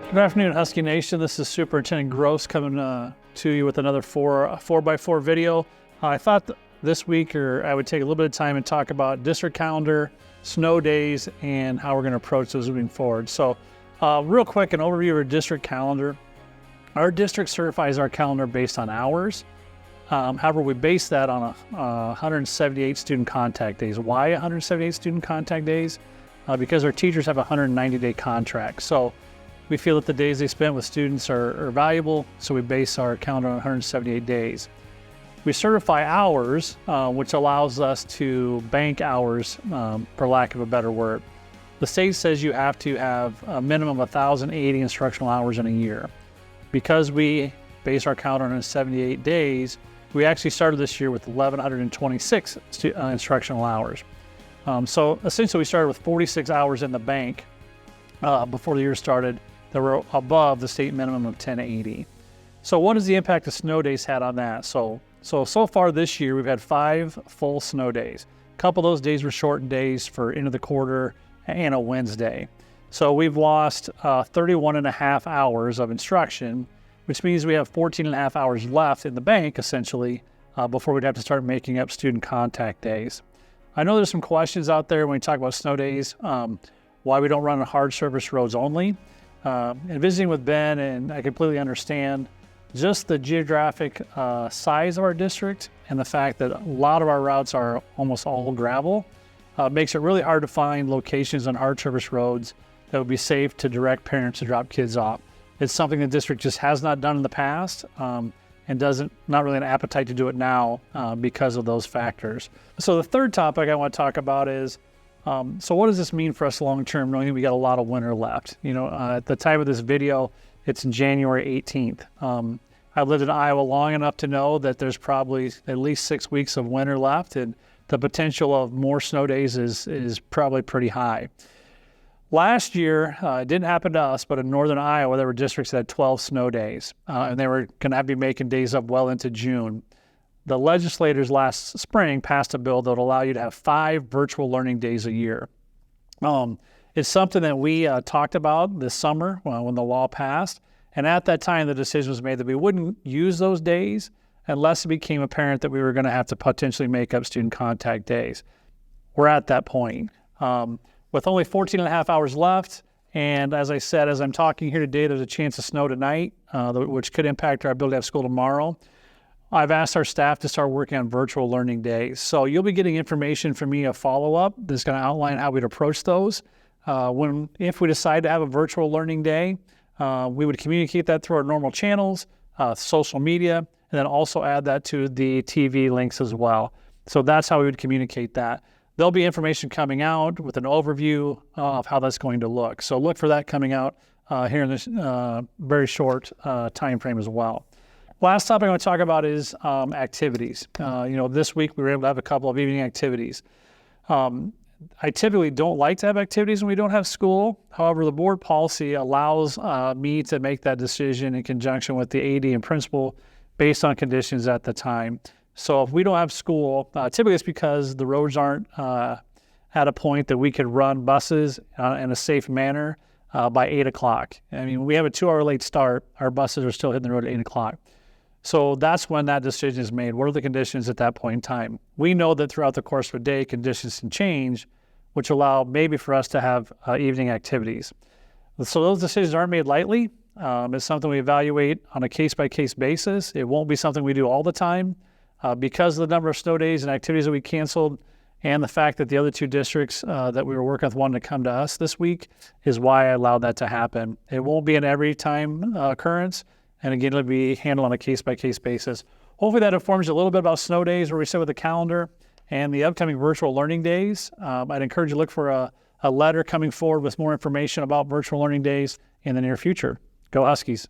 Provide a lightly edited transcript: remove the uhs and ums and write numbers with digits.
Good afternoon, Husky Nation. This is Superintendent Gross coming to you with another 4x4 video. I thought this week I would take a little bit of time and talk about district calendar, snow days, and how we're going to approach those moving forward. So real quick, an overview of our district calendar. Our district certifies our calendar based on hours. However, we base that on 178 student contact days. Why 178 student contact days? Because our teachers have a 190-day contract. So we feel that the days they spent with students are valuable, so we base our calendar on 178 days. We certify hours, which allows us to bank hours, for lack of a better word. The state says you have to have a minimum of 1,080 instructional hours in a year. Because we base our calendar on 178 days, we actually started this year with 1,126 instructional hours. So essentially we started with 46 hours in the bank before the year started that were above the state minimum of 1,080. So what has the impact of snow days had on that? So far this year, we've had 5 full snow days. A couple of those days were shortened days for end of the quarter and a Wednesday. So we've lost 31 and a half hours of instruction, which means we have 14 and a half hours left in the bank, essentially, before we'd have to start making up student contact days. I know there's some questions out there when we talk about snow days, why we don't run on hard surface roads only. And visiting with Ben, and I completely understand just the geographic size of our district and the fact that a lot of our routes are almost all gravel makes it really hard to find locations on hard surface roads that would be safe to direct parents to drop kids off. It's something the district just has not done in the past and not really an appetite to do it now because of those factors. So the third topic I want to talk about is so what does this mean for us long term, knowing we got a lot of winter left? You know, at the time of this video, it's January 18th. I've lived in Iowa long enough to know that there's probably at least 6 weeks of winter left, and the potential of more snow days is probably pretty high. Last year, it didn't happen to us, but in northern Iowa, there were districts that had 12 snow days, and they were going to be making days up well into June. The legislators last spring passed a bill that would allow you to have 5 virtual learning days a year. It's something that we talked about this summer when the law passed, and at that time the decision was made that we wouldn't use those days unless it became apparent that we were going to have to potentially make up student contact days. We're at that point. With only 14 and a half hours left, and as I said, as I'm talking here today, there's a chance of snow tonight, which could impact our ability to have school tomorrow. I've asked our staff to start working on virtual learning days. So you'll be getting information from me, a follow-up that's going to outline how we'd approach those. If we decide to have a virtual learning day, we would communicate that through our normal channels, social media, and then also add that to the TV links as well. So that's how we would communicate that. There'll be information coming out with an overview of how that's going to look. So look for that coming out here in this very short time frame as well. Last topic I want to talk about is activities. This week we were able to have a couple of evening activities. I typically don't like to have activities when we don't have school. However, the board policy allows me to make that decision in conjunction with the AD and principal based on conditions at the time. So if we don't have school, typically it's because the roads aren't at a point that we could run buses in a safe manner by 8 o'clock. I mean, we have a 2-hour late start. Our buses are still hitting the road at 8 o'clock. So that's when that decision is made. What are the conditions at that point in time? We know that throughout the course of a day, conditions can change, which allow maybe for us to have evening activities. So those decisions aren't made lightly. It's something we evaluate on a case-by-case basis. It won't be something we do all the time. Because of the number of snow days and activities that we canceled and the fact that the other 2 districts that we were working with wanted to come to us this week is why I allowed that to happen. It won't be an every time occurrence. And again, it'll be handled on a case-by-case basis. Hopefully that informs you a little bit about snow days, where we sit with the calendar, and the upcoming virtual learning days. I'd encourage you to look for a letter coming forward with more information about virtual learning days in the near future. Go Huskies.